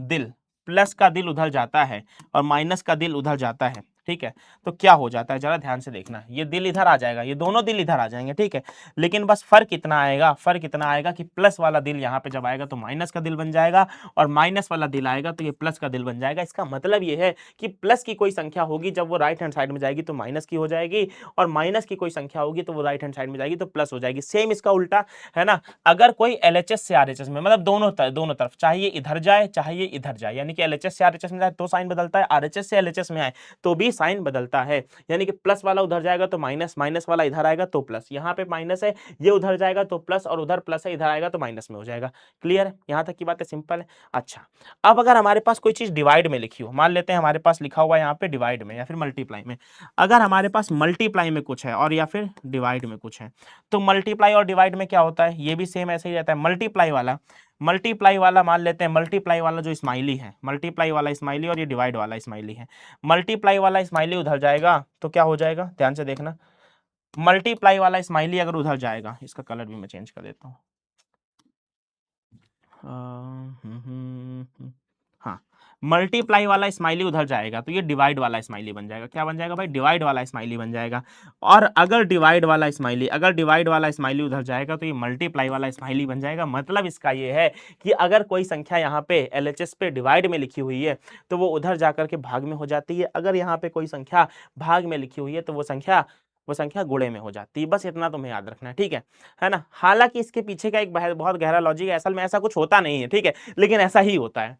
दिल, प्लस का दिल उधर जाता है और माइनस का दिल उधर जाता है, ठीक है, तो क्या हो जाता है, जरा ध्यान से देखना, ये दिल इधर आ जाएगा, ये दोनों दिल इधर आ जाएंगे, ठीक है, लेकिन बस फर्क इतना आएगा, कि प्लस वाला दिल यहाँ पे जब आएगा तो माइनस का दिल बन जाएगा, और माइनस वाला दिल आएगा तो ये प्लस का दिल बन जाएगा। इसका मतलब ये है कि प्लस की कोई संख्या होगी जब वो राइट हैंड साइड में जाएगी तो माइनस की हो जाएगी, और माइनस की कोई संख्या होगी तो वो राइट हैंड साइड में जाएगी तो प्लस हो जाएगी। सेम इसका उल्टा है ना, अगर कोई LHS से RHS में, मतलब दोनों तरफ, चाहे ये इधर जाए चाहे ये इधर जाए, यानी कि LHS से RHS में जाए तो साइन बदलता है, RHS से LHS में आए तो भी साइन बदलता है, यानी कि प्लस वाला उधर जाएगा तो माइनस, माइनस वाला इधर आएगा तो प्लस, यहाँ पे माइनस है ये उधर जाएगा तो प्लस, और उधर प्लस है इधर आएगा तो माइनस में हो जाएगा। क्लियर है, यहाँ तक की बात है, सिंपल है। अच्छा, अब अगर हमारे पास कोई चीज डिवाइड में लिखी हो, मान लेते हैं हमारे पास लिखा हुआ है यहाँ पे डिवाइड में या फिर मल्टीप्लाई में, अगर हमारे पास मल्टीप्लाई में कुछ है और या फिर डिवाइड में कुछ है, तो मल्टीप्लाई और डिवाइड में क्या होता है, ये भी सेम ऐसे ही रहता है। मल्टीप्लाई वाला मान लेते हैं, मल्टीप्लाई वाला जो स्माइली है, मल्टीप्लाई वाला स्माइली, और ये डिवाइड वाला स्माइली है, मल्टीप्लाई वाला स्माइली उधर जाएगा तो क्या हो जाएगा, ध्यान से देखना, मल्टीप्लाई वाला स्माइली अगर उधर जाएगा, इसका कलर भी मैं चेंज कर देता हूँ, हाँ, मल्टीप्लाई वाला स्माइली उधर जाएगा तो ये डिवाइड वाला स्माइली बन जाएगा। क्या बन जाएगा भाई, डिवाइड वाला स्माइली बन जाएगा। और अगर डिवाइड वाला स्माइली उधर जाएगा तो ये मल्टीप्लाई वाला स्माइली बन जाएगा। मतलब इसका ये है कि अगर कोई संख्या यहाँ पे LHS पे डिवाइड में लिखी हुई है तो वो उधर जाकर के भाग में हो जाती है, अगर यहाँ पे कोई संख्या भाग में लिखी हुई है तो वो संख्या गुणे में हो जाती है। बस इतना तुम्हें याद रखना है, ठीक है ना। हालांकि इसके पीछे का एक बहुत गहरा लॉजिक है, असल में ऐसा कुछ होता नहीं है, ठीक है, लेकिन ऐसा ही होता है,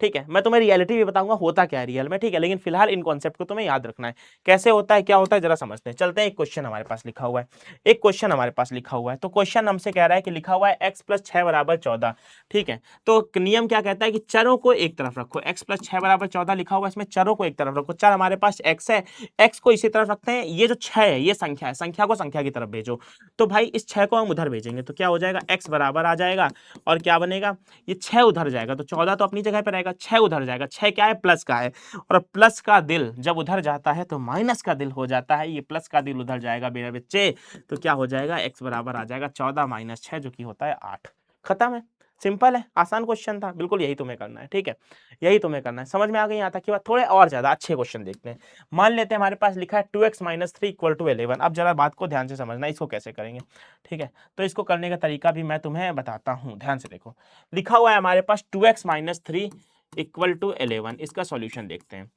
ठीक है। मैं तुम्हें रियलिटी भी बताऊंगा होता क्या है रियल में, ठीक है, लेकिन फिलहाल इन कॉन्सेप्ट को तुम्हें याद रखना है। कैसे होता है, क्या होता है, जरा समझते हैं। चलते हैं, एक क्वेश्चन हमारे पास लिखा हुआ है, तो क्वेश्चन हमसे कह रहा है कि लिखा हुआ है x + 6 = 14, ठीक है। तो नियम क्या कहता है कि चरों को एक तरफ रखो, x + 6 = 14 लिखा हुआ है, इसमें चरों को एक तरफ रखो। चर हमारे पास x है, x को इसी तरफ रखते हैं, ये जो 6 है ये संख्या है, संख्या को संख्या की तरफ भेजो। तो भाई इस 6 को हम उधर भेजेंगे तो क्या हो जाएगा, x बराबर आ जाएगा, और क्या बनेगा, ये 6 उधर जाएगा तो 14 तो अपनी जगह पर रहेगा, 6 उधर जाएगा, 6 क्या है, प्लस का है, और प्लस का दिल जब उधर जाता है तो माइनस का दिल हो जाता है, ये प्लस का दिल उधर जाएगा मेरे बच्चे, तो क्या हो जाएगा, x बराबर आ जाएगा 14 - 6 जो कि होता है 8। खत्म है, सिंपल है, आसान क्वेश्चन था, बिल्कुल यही तुम्हें करना है, ठीक है, यही तुम्हें करना है। समझ में आ गई यहाँ तक की बात। थोड़े और ज्यादा अच्छे क्वेश्चन देखते हैं। मान लेते हैं हमारे पास लिखा है 2x - 3 = 11। अब जरा बात को ध्यान से समझना, इसको कैसे करेंगे, ठीक है, तो इसको करने का तरीका भी मैं तुम्हें बताता हूँ, ध्यान से देखो। लिखा हुआ है हमारे पास 2x - 3 = 11, इसका सॉल्यूशन देखते हैं।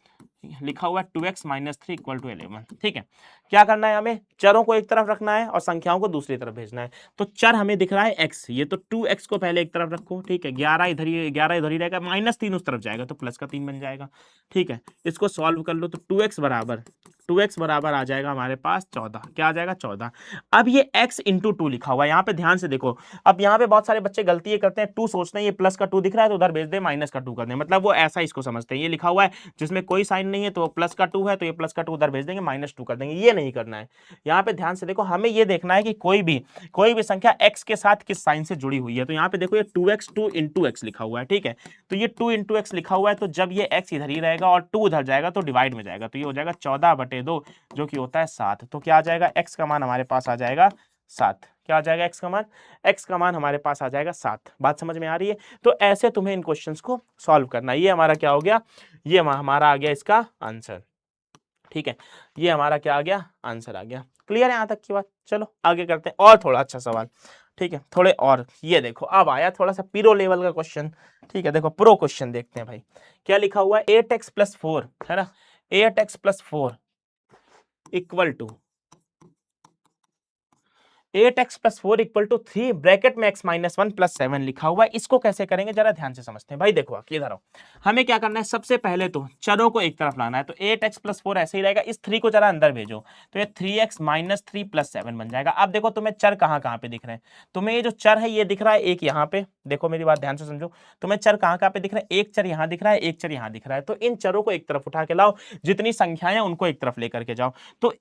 लिखा हुआ है 2x - 3 = 11, ठीक है। क्या करना है, हमें चरों को एक तरफ रखना है और संख्याओं को दूसरी तरफ भेजना है। तो चर हमें दिख रहा है x, ये तो 2x को पहले एक तरफ रखो, ठीक है, 11 इधर ही रहेगा, -3 उस तरफ जाएगा तो प्लस का 3 बन जाएगा, ठीक है। इसको सॉल्व कर लो तो 2x बराबर आ जाएगा हमारे पास 14। क्या आ जाएगा, 14। अब ये x × 2 लिखा हुआ है, यहाँ पे ध्यान से देखो। अब यहाँ पे बहुत सारे बच्चे गलती ये करते हैं, 2 सोचते हैं ये प्लस का 2 दिख रहा है तो उधर भेज दे, माइनस का 2 कर दे, मतलब वो ऐसा इसको समझते हैं, ये लिखा हुआ है जिसमें कोई साइन नहीं है तो प्लस का 2 है तो ये प्लस का 2 उधर भेज देंगे, -2 कर देंगे, ये नहीं करना है। यहाँ पे ध्यान से देखो, हमें ये देखना है कि कोई भी संख्या x के साथ किस साइन से जुड़ी हुई है। तो यहाँ पे देखो ये 2x 2 × x लिखा हुआ है, ठीक है, तो ये 2 × x लिखा हुआ है, तो जब ये x इधर ही रहेगा और 2 उधर जाएगा तो डिवाइड में जाएगा, तो ये हो जाएगा 14/2 जो कि होता है 7। तो क्या आ जाएगा, x का मान हमारे पास आ जाएगा 7। क्या आ जाएगा, x का मान हमारे पास आ जाएगा 7। बात समझ में आ रही है। तो ऐसे तुम्हें इन क्वेश्चंस को सॉल्व करना है। ये हमारा क्या हो गया, ये हमारा आ गया इसका आंसर, ठीक है, ये हमारा क्या आ गया, आंसर आ गया। क्लियर है यहाँ तक की बात। चलो आगे करते हैं और थोड़ा अच्छा सवाल, ठीक है, थोड़े और। ये देखो अब आया थोड़ा सा प्रो लेवल का क्वेश्चन, ठीक है, देखो प्रो क्वेश्चन देखते हैं भाई। क्या लिखा हुआ है, 8x + 4 है ना, 8x + 4 = 8x plus 4 equal to 3 bracket में x माइनस 1 प्लस 7 लिखा हुआ है। इसको कैसे करेंगे जरा ध्यान से समझते हैं भाई। देखो इधर आओ, हमें क्या करना है, सबसे पहले तो चरों को एक तरफ लाना है। तो 8x प्लस 4 ऐसे ही रहेगा, इस 3 को जरा अंदर भेजो तो ये 3x माइनस 3 प्लस 7 बन जाएगा। अब देखो तुम्हें चर कहाँ कहाँ पे दिख रहे हैं, तुम्हें ये जो चर है ये दिख रहा है एक यहाँ पे, देखो मेरी बात ध्यान से समझो, तुम्हें चर कहाँ कहाँ पे दिख रहा है, एक चर यहाँ दिख रहा है, एक चर यहाँ दिख रहा है। तो इन चरों को एक तरफ उठा के लाओ, जितनी संख्याएं हैं उनको एक तरफ लेकर के जाओ। तो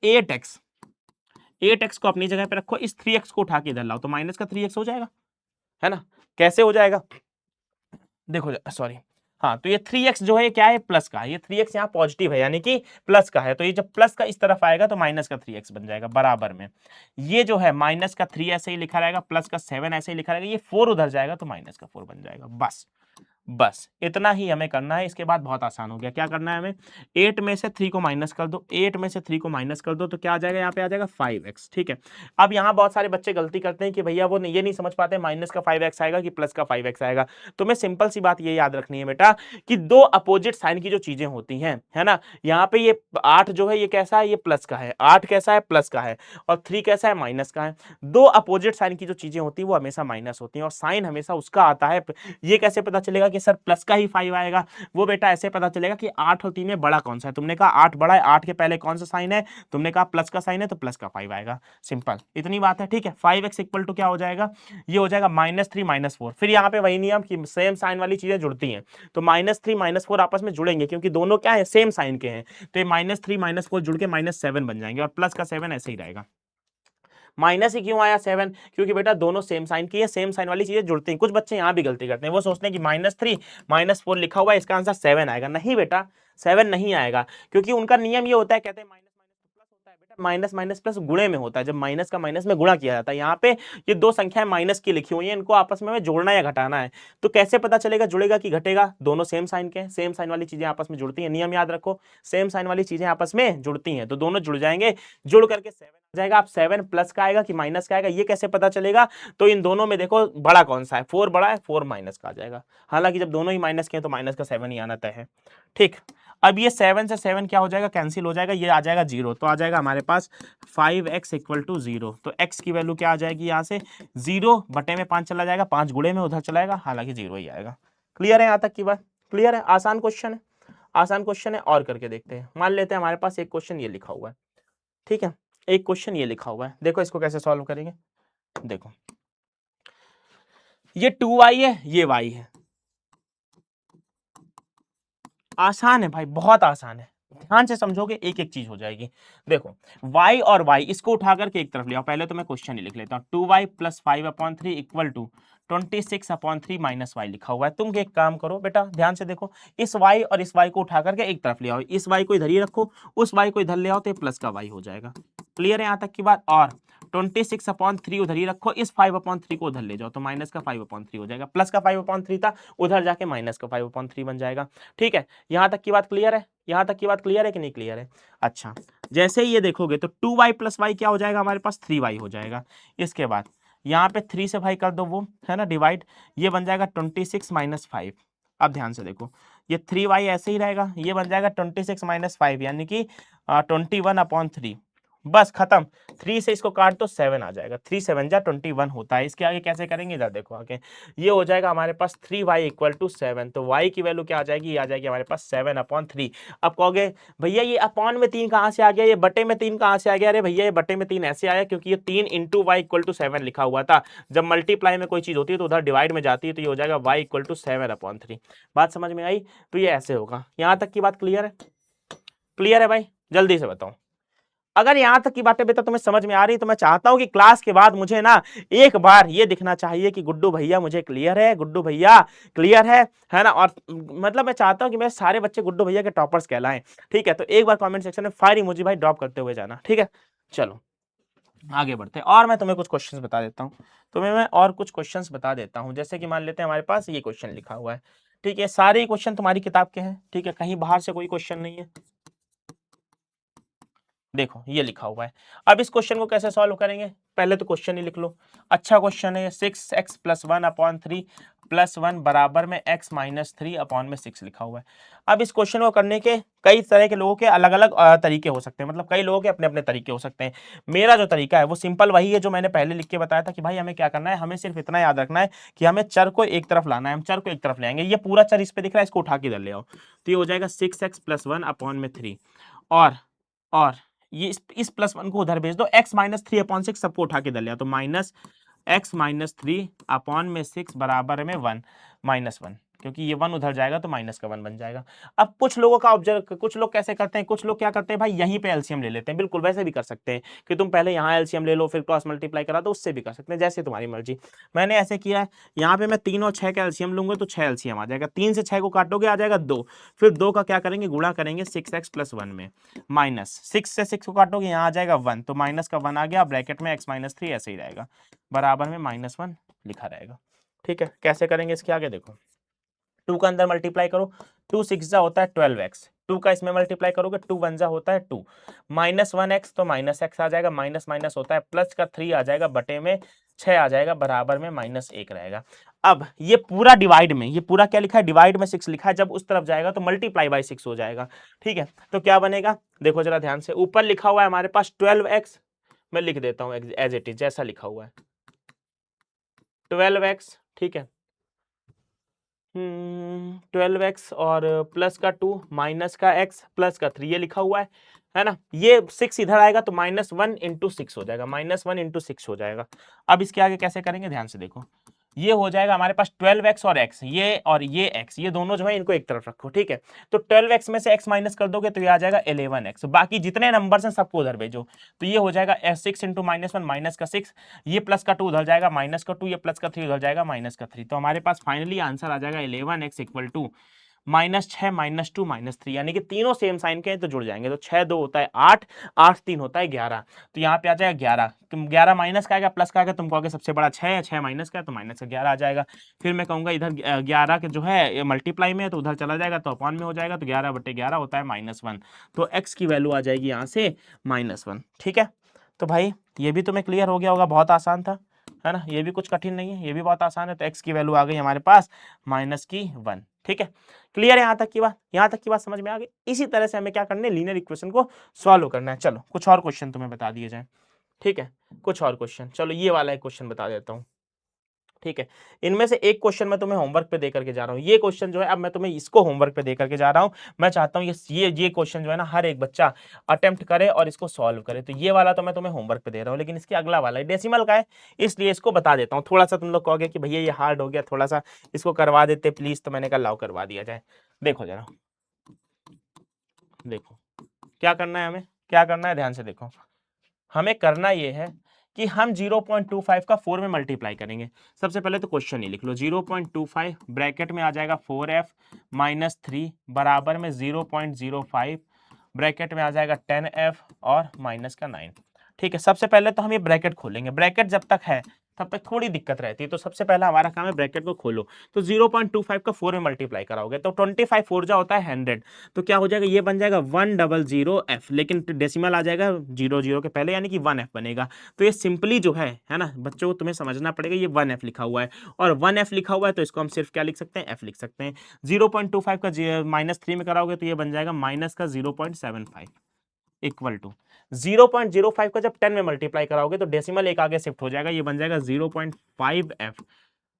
8x को अपनी जगह पे रखो, इस 3x को उठा के इधर लाओ तो माइनस का 3x हो जाएगा, है ना। कैसे हो जाएगा, देखो सॉरी, हाँ तो ये 3x जो है क्या है, प्लस का है। ये 3x यहाँ पॉजिटिव है यानी कि प्लस का है, तो ये जब प्लस का इस तरफ आएगा तो माइनस का 3x बन जाएगा बराबर में। ये जो है माइनस का 3 ऐसे ही लिखा रहेगा, प्लस का 7 ऐसे ही लिखा रहेगा, ये 4 उधर जाएगा तो माइनस का 4 बन जाएगा। बस इतना ही हमें करना है। इसके बाद बहुत आसान हो गया। क्या करना है हमें, 8 में से 3 को माइनस कर दो, 8 में से 3 को माइनस कर दो तो क्या आ जाएगा, यहाँ पे आ जाएगा 5x। ठीक है, अब यहाँ बहुत सारे बच्चे गलती करते हैं कि भैया वो ये नहीं समझ पाते माइनस का 5x आएगा कि प्लस का 5x आएगा। तो मैं सिंपल सी बात ये याद रखनी है बेटा कि दो अपोजिट साइन की जो चीजें होती हैं, है ना, यहाँ पे ये 8 जो है ये कैसा है, ये प्लस का है, 8 कैसा है, प्लस का है, और 3 कैसा है, माइनस का है। दो अपोजिट साइन की जो चीजें होती है वो हमेशा माइनस होती हैं, और साइन हमेशा उसका आता है। ये कैसे पता चलेगा कि सर प्लस का ही 5 आएगा, वो बेटा ऐसे पता चलेगा कि 8 और 3 में बड़ा कौन सा है। तुमने कहा 8 बड़ा है, 8 के पहले कौन सा साइन है, तुमने कहा प्लस का साइन है तो प्लस का 5 आएगा। सिंपल इतनी बात है। ठीक है, 5x इक्वल टू क्या हो जाएगा, ये हो जाएगा -3 -4। फिर यहाँ पे वही नियम कि सेम साइन वाली चीजें जुड़ती हैं, तो -3 -4 आपस में जुड़ेंगे क्योंकि दोनों क्या है, सेम साइन के हैं। तो ये -3 -4 जुड़ के -7 बन जाएंगे, और प्लस का 7 ऐसे ही रहेगा। माइनस ही क्यों आया 7, क्योंकि बेटा दोनों सेम साइन की है, सेम साइन वाली चीजें जुड़ती हैं। कुछ बच्चे यहाँ भी गलती करते हैं, वो सोचते हैं कि -3 -4 लिखा हुआ है इसका आंसर 7 आएगा। नहीं बेटा, 7 नहीं आएगा, क्योंकि उनका नियम ये होता है, कहते हैं माइनस माइनस प्लस होता है। बेटा माइनस माइनस प्लस गुणे में होता है, जब माइनस का माइनस में गुणा किया जाता है। यहाँ पे ये दो संख्याएं माइनस की लिखी हुई है, इनको आपस में जोड़ना या घटाना है। तो कैसे पता चलेगा जुड़ेगा कि घटेगा, दोनों सेम साइन के हैं, सेम साइन वाली चीजें आपस में जुड़ती हैं। नियम याद रखो, सेम साइन वाली चीजें आपस में जुड़ती हैं तो दोनों जुड़ जाएंगे, जुड़ करके 7 जाएगा। आप 7 प्लस का आएगा कि माइनस का आएगा, ये कैसे पता चलेगा, तो इन दोनों में देखो बड़ा कौन सा है, 4 बड़ा है, 4 माइनस का आ जाएगा। हालांकि जब दोनों ही माइनस के हैं तो माइनस का 7 ही आना तय है। ठीक, अब ये 7 से 7 क्या हो जाएगा, कैंसिल हो जाएगा, ये आ जाएगा 0। तो आ जाएगा हमारे पास 5x इक्वल टू 0। तो x की वैल्यू क्या आ जाएगी, यहाँ से 0 बटे में 5 चला जाएगा, 5 गुणे में उधर चलाएगा, हालांकि 0 ही आएगा। क्लियर है यहाँ तक की बात, क्लियर है, आसान क्वेश्चन है, आसान क्वेश्चन है। और करके देखते हैं, मान लेते हैं हमारे पास एक क्वेश्चन ये लिखा हुआ है। ठीक है, एक क्वेश्चन ये लिखा हुआ है, देखो इसको कैसे सॉल्व करेंगे। देखो ये 2y है, ये y है, आसान है भाई, बहुत आसान है। ध्यान से समझोगे एक एक चीज हो जाएगी। देखो y और y इसको उठा करके एक तरफ ले आओ। पहले तो मैं क्वेश्चन ही लिख लेता हूँ, 2y plus 5/3 equal to 26/3 minus y लिखा हुआ है। तुम एक काम करो बेटा, ध्यान से देखो, इस y और इस y को उठा करके एक तरफ ले आओ, इस y को इधर ही रखो, उस y को इधर ले आओ तो ये प्लस का y हो जाएगा। क्लियर है यहाँ तक की बात। और 26/3 उधर ही रखो, इस 5/3 को उधर ले जाओ तो माइनस का 5/3 हो जाएगा, प्लस का 5/3 था, उधर जाके माइनस का 5/3 बन जाएगा। ठीक है, यहाँ तक की बात क्लियर है, यहाँ तक की बात क्लियर है कि नहीं क्लियर है। अच्छा, जैसे ही ये देखोगे तो 2y प्लस y क्या हो जाएगा हमारे पास, 3y हो जाएगा। इसके बाद यहाँ पे 3 से भाई कर दो, वो है ना डिवाइड, ये बन जाएगा 26 माइनस 5। अब ध्यान से देखो, ये 3y ऐसे ही रहेगा, ये बन जाएगा 26 माइनस 5 यानी कि 21/3। बस खत्म, 3 से इसको काट तो 7 आ जाएगा, 3 7 जा 21 होता है। इसके आगे कैसे करेंगे इधर देखो आगे, ये हो जाएगा हमारे पास 3y इक्वल टू 7। तो y की वैल्यू क्या आ जाएगी, ये आ जाएगी हमारे पास 7/3। अब कहोगे भैया ये अपॉन में 3 कहाँ से आ गया, ये बटे में 3 कहाँ से आ गया। अरे भैया ये बटे में 3 ऐसे आया क्योंकि ये 3 इंटू वाई इक्वल टू 7 लिखा हुआ था। जब मल्टीप्लाई में कोई चीज होती है तो उधर डिवाइड में जाती है, तो ये हो जाएगा y इक्वल टू 7/3। बात समझ में आई, तो ये ऐसे होगा। यहाँ तक की बात क्लियर है, क्लियर है भाई, जल्दी से बताओ। अगर यहां तक की बातें बेटा तुम्हें समझ में आ रही तो मैं चाहता हूं कि क्लास के बाद मुझे ना एक बार ये दिखना चाहिए कि गुड्डू भैया मुझे क्लियर है, गुड्डू भैया क्लियर है ना। और मतलब मैं चाहता हूं कि मेरे सारे बच्चे गुड्डू भैया के टॉपर्स कहलाएं। ठीक है, तो एक बार कमेंट सेक्शन में फायर इमोजी भाई ड्रॉप करते हुए जाना। ठीक है, चलो आगे बढ़ते हैं, और मैं तुम्हें कुछ क्वेश्चंस बता देता हूं, तुम्हें मैं और कुछ क्वेश्चंस बता देता हूं। जैसे कि मान लेते हैं हमारे पास ये क्वेश्चन लिखा हुआ है। ठीक है, सारे क्वेश्चन तुम्हारी किताब के हैं। ठीक है, कहीं बाहर से कोई क्वेश्चन नहीं है। देखो ये लिखा हुआ है। अब इस क्वेश्चन को कैसे सॉल्व करेंगे, पहले तो क्वेश्चन ही लिख लो। अच्छा क्वेश्चन है, 6x + 1/3 + 1 बराबर में x - 3/6 लिखा हुआ है। अब इस क्वेश्चन को करने के कई तरह के लोगों के अलग अलग तरीके हो सकते हैं, मतलब कई लोगों के अपने अपने तरीके हो सकते हैं। मेरा जो तरीका है वो सिंपल वही है जो मैंने पहले लिख के बताया था कि भाई हमें क्या करना है, हमें सिर्फ इतना याद रखना है कि हमें चर को एक तरफ लाना है, हम चर को एक तरफ ले आएंगे। ये पूरा चर इस पे दिख रहा है, इसको उठा के इधर ले आओ, तो ये हो जाएगा 6x + 1/3 और ये इस +1 को उधर भेज दो, x - 3/6 सबको उठा के इधर ले आओ, तो -x - 3/6 बराबर में 1 -1, क्योंकि ये 1 उधर जाएगा तो माइनस का 1 बन जाएगा। अब कुछ लोगों का ऑब्जर्व, कुछ लोग कैसे करते हैं, कुछ लोग क्या करते हैं भाई यहीं पे एलसीएम ले लेते हैं। बिल्कुल वैसे भी कर सकते हैं कि तुम पहले यहाँ एलसीएम ले लो फिर क्रॉस मल्टीप्लाई करा दो, उससे भी कर सकते हैं, जैसे तुम्हारी मर्जी। मैंने ऐसे किया है, यहाँ पे मैं 3 और 6 का एलसीएम लूंगा तो 6 एलसीएम आ जाएगा, 3 से 6 को काटोगे आ जाएगा 2, फिर 2 का क्या करेंगे, गुणा करेंगे 6x + 1 में, माइनस 6 से 6 को काटोगे यहाँ आ जाएगा 1, तो माइनस का 1 आ गया, ब्रैकेट में x - 3 ऐसे ही रहेगा, बराबर में -1 लिखा रहेगा। ठीक है, कैसे करेंगे इसके आगे देखो, 2 का अंदर मल्टीप्लाई करो, 2 6 जा होता है 12x, 2 का इसमें मल्टीप्लाई करोगे 2 1 जा होता है 2, -1x तो -x आ जाएगा, माइनस माइनस होता है प्लस का 3 आ जाएगा, बटे में 6 आ जाएगा, बराबर में -1 रहेगा। अब ये पूरा डिवाइड में, ये पूरा क्या लिखा है, डिवाइड में 6 लिखा है, जब उस तरफ जाएगा तो मल्टीप्लाई बाय 6 हो जाएगा। ठीक है, तो क्या बनेगा, देखो जरा ध्यान से, ऊपर लिखा हुआ है हमारे पास 12x, मैं लिख देता हूं एज इट इज जैसा लिखा हुआ है 12x, ठीक है, 12x और प्लस का 2 माइनस का x प्लस का 3 ये लिखा हुआ है ना, ये 6 इधर आएगा तो -1 × 6 हो जाएगा, -1 × 6 हो जाएगा। अब इसके आगे कैसे करेंगे, ध्यान से देखो, ये हो जाएगा हमारे पास 12x और x, ये और ये x, ये दोनों जो है इनको एक तरफ रखो। ठीक है, तो 12x में से x माइनस कर दोगे तो ये आ जाएगा 11x, बाकी जितने नंबर्स हैं सबको उधर भेजो, तो ये हो जाएगा 6 × -1 माइनस का 6, ये प्लस का 2 उधर जाएगा, माइनस का 2, ये प्लस का 3 उधर जाएगा, माइनस का 3, तो हमारे पास फाइनली आंसर आ जाएगा 11x = -6 -2 -3, यानी कि तीनों सेम साइन के हैं तो जुड़ जाएंगे, तो 6 2 होता है 8, 8 3 होता है 11, तो यहाँ पे आ जाएगा 11, 11 माइनस का आएगा प्लस का आएगा, तुम कहोगे सबसे बड़ा 6 है, 6 माइनस का है तो माइनस का 11 आ जाएगा, फिर मैं कहूँगा इधर 11 के जो है मल्टीप्लाई में है तो उधर चला जाएगा तो अपॉन में हो जाएगा, तो 11/11 होता है -1, तो x की वैल्यू आ जाएगी यहाँ से -1। ठीक है, तो भाई ये भी तुम्हें क्लियर हो गया होगा, बहुत आसान था, है ना, ये भी कुछ कठिन नहीं है, ये भी बहुत आसान है, तो x की वैल्यू आ गई हमारे पास -1। ठीक है, क्लियर है यहाँ तक की बात, यहाँ तक की बात समझ में आ गई। इसी तरह से हमें क्या करना है, लीनियर इक्वेशन को सॉल्व करना है। चलो कुछ और क्वेश्चन तुम्हें बता दिए जाए। ठीक है, कुछ और क्वेश्चन, चलो ये वाला एक क्वेश्चन बता देता हूँ। ठीक है, इनमें से एक क्वेश्चन मैं तुम्हें होमवर्क पे दे करके जा रहा हूँ, ये क्वेश्चन जो है अब मैं तुम्हें इसको होमवर्क पे दे करके जा रहा हूँ। मैं चाहता हूँ ये क्वेश्चन जो है ना हर एक बच्चा अटेम्प्ट करे और इसको सॉल्व करे, तो ये वाला तो मैं तुम्हें होमवर्क पे दे रहा हूँ, लेकिन इसके अगला वाला है डेसिमल का है, इसलिए इसको बता देता हूँ। थोड़ा सा तुम लोग कहोगे कि भैया ये हार्ड हो गया, थोड़ा सा इसको करवा देते प्लीज, तो मैंने कहा लाओ करवा दिया जाए। देखो जरा, देखो क्या करना है, हमें क्या करना है, ध्यान से देखो, हमें करना ये है कि हम 0.25 का 4 में मल्टीप्लाई करेंगे। सबसे पहले तो क्वेश्चन ही लिख लो, 0.25 ब्रैकेट में आ जाएगा 4f - 3 बराबर में 0.05 ब्रैकेट में आ जाएगा 10f और माइनस का 9। ठीक है, सबसे पहले तो हम ये ब्रैकेट खोलेंगे, ब्रैकेट जब तक है तब तक थोड़ी दिक्कत रहती है, तो सबसे पहला हमारा काम है ब्रैकेट को खोलो, तो 0.25 का 4 में मल्टीप्लाई कराओगे तो 25 4 जा होता है 100, तो क्या हो जाएगा, ये बन जाएगा 100f, लेकिन डेसिमल आ जाएगा 00 के पहले, यानी कि 1f बनेगा। तो ये सिंपली जो है ना बच्चों को तुम्हें समझना पड़ेगा, ये 1f लिखा हुआ है और 1f लिखा हुआ है तो इसको हम सिर्फ क्या लिख सकते हैं, f लिख सकते हैं। 0.25 का -3 में कराओगे तो ये बन जाएगा माइनस का 0.75 इक्वल टू 0.05 का जब 10 में मल्टीप्लाई कराओगे तो डेसिमल एक आगे शिफ्ट हो जाएगा, ये बन जाएगा 0.5f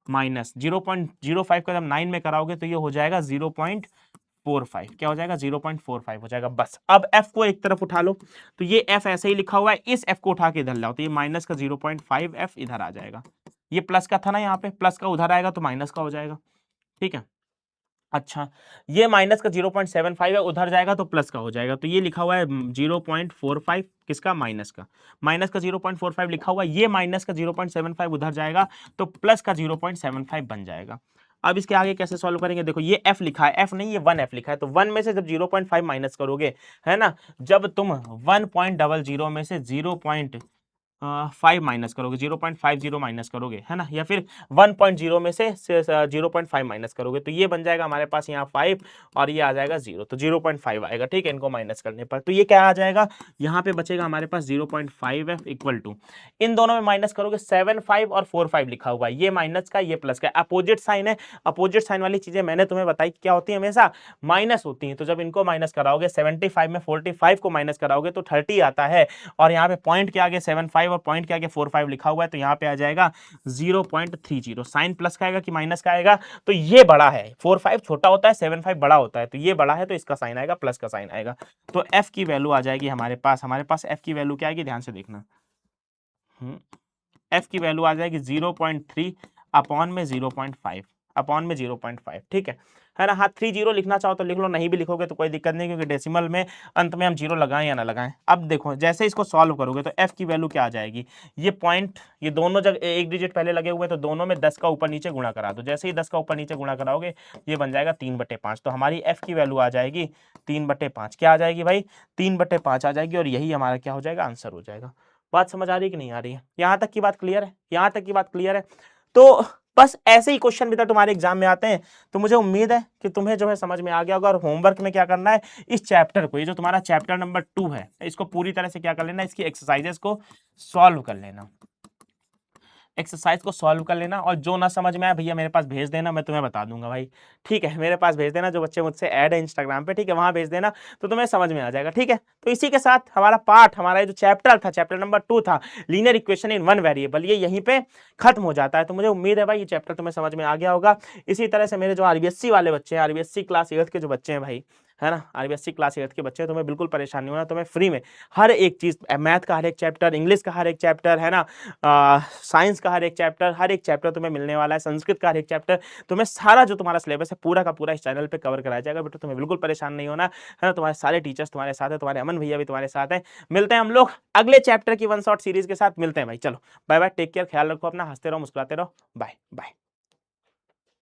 माइनस 0.05 का जब 9 में कराओगे तो ये हो जाएगा 0.45, क्या हो जाएगा 0.45 हो जाएगा। बस अब f को एक तरफ उठा लो, तो ये f ऐसे ही लिखा हुआ है, इस f को उठा के इधर लाओ तो ये माइनस का 0.5f इधर आ जाएगा, ये प्लस का था ना, यहाँ पे प्लस का उधर आएगा तो माइनस का हो जाएगा। ठीक है, अच्छा ये माइनस का 0.75 है, उधर जाएगा तो प्लस का हो जाएगा, तो ये लिखा हुआ है 0.45 किसका, माइनस का 0.45 लिखा हुआ है, ये माइनस का 0.75 उधर जाएगा तो प्लस का 0.75 बन जाएगा। अब इसके आगे कैसे सॉल्व करेंगे, देखो ये f लिखा है, f नहीं ये 1f लिखा है, तो 1 में से जब 0.5 माइनस करोगे, है ना, जब तुम 1.00 में से 5 माइनस करोगे, 0.50 माइनस करोगे, है ना, या फिर 1.0 में से 0.5 माइनस करोगे, तो ये बन जाएगा हमारे पास यहाँ 5 और ये आ जाएगा 0, तो 0.5 आएगा, ठीक है, इनको माइनस करने पर। तो ये क्या आ जाएगा, यहाँ पे बचेगा हमारे पास 0.5 है इक्वल टू, इन दोनों में माइनस करोगे 7 5 और 4 5 लिखा हुआ है, ये माइनस का ये प्लस का, अपोजिट साइन है, अपोजिट साइन वाली चीजें मैंने तुम्हें बताई क्या होती है, हमेशा माइनस होती हैं। तो जब इनको माइनस कराओगे 75 में 45 को माइनस कराओगे तो 30 आता है, और यहाँ पे पॉइंट के आगे 75 और पॉइंट के आगे 45 लिखा हुआ है, तो यहाँ पे आ जाएगा 0.30। साइन प्लस का आएगा कि माइनस का आएगा, तो ये बड़ा है, 45 छोटा होता है, 75 बड़ा होता है, तो ये बड़ा है तो इसका साइन आएगा, प्लस का साइन आएगा। तो एफ की वैल्यू आ जाएगी हमारे पास एफ की वैल्यू क्या आएगी, ध्यान से देखना, एफ की वैल्यू आ जाएगी 0.3 अपॉन में 0.5, अपॉन में 0.5, ठीक है ना। हाँ 30 लिखना चाहो तो लिख लो, नहीं भी लिखोगे तो कोई दिक्कत नहीं, क्योंकि डेसिमल में अंत में हम 0 लगाएं या ना लगाएं। अब देखो जैसे इसको सॉल्व करोगे तो एफ की वैल्यू क्या आ जाएगी, ये पॉइंट, ये दोनों जगह एक डिजिट पहले लगे हुए, तो दोनों में 10 का ऊपर नीचे गुणा करा दो, जैसे ही 10 का ऊपर नीचे गुणा कराओगे ये बन जाएगा 3/5, तो हमारी एफ की वैल्यू आ जाएगी 3/5। क्या आ जाएगी भाई, 3/5 आ जाएगी, और यही हमारा क्या हो जाएगा, आंसर हो जाएगा। बात समझ आ रही है कि नहीं आ रही है, यहां तक की बात क्लियर है, यहां तक की बात क्लियर है। तो बस ऐसे ही क्वेश्चन भी तो तुम्हारे एग्जाम में आते हैं, तो मुझे उम्मीद है कि तुम्हें जो है समझ में आ गया होगा। और होमवर्क में क्या करना है, इस चैप्टर को, ये जो तुम्हारा चैप्टर नंबर 2 है, इसको पूरी तरह से क्या कर लेना, इसकी एक्सरसाइजेस को सॉल्व कर लेना, एक्सरसाइज को सॉल्व कर लेना, और जो ना समझ में आए भैया मेरे पास भेज देना, मैं तुम्हें बता दूंगा भाई, ठीक है, मेरे पास भेज देना, जो बच्चे मुझसे ऐड है इंस्टाग्राम पे, ठीक है, वहां भेज देना, तो तुम्हें समझ में आ जाएगा, ठीक है। तो इसी के साथ हमारा पार्ट, हमारा जो चैप्टर था, चैप्टर नंबर 2 था, linear equation in one variable, ये यहीं पे खत्म हो जाता है। तो मुझे उम्मीद है भाई ये चैप्टर तुम्हें समझ में आ गया होगा। इसी तरह से मेरे जो आरबीएससी वाले बच्चे हैं, आरबीएससी क्लास 8 के जो बच्चे हैं भाई, है ना, आरबीएससी क्लास 8 के बच्चे, तुम्हें बिल्कुल परेशान नहीं होना, तुम्हें फ्री में हर एक चीज, मैथ का हर एक चैप्टर, इंग्लिश का हर एक चैप्टर, है ना, साइंस का हर एक चैप्टर तुम्हें मिलने वाला है, संस्कृत का हर एक चैप्टर, तुम्हें सारा जो तुम्हारा सिलेबस है पूरा का पूरा इस चैनल पे कवर कराया जाएगा बेटा, तुम्हें बिल्कुल परेशान नहीं होना, है ना। तुम्हारे सारे टीचर्स तुम्हारे साथ है, तुम्हारे अमन भैया भी तुम्हारे साथ हैं। मिलते हैं हम लोग अगले चैप्टर की वन शॉट सीरीज के साथ, मिलते हैं भाई, चलो बाय बाय, टेक केयर, ख्याल रखो अपना, हंसते रहो, मुस्कुराते रहो, बाय बाय।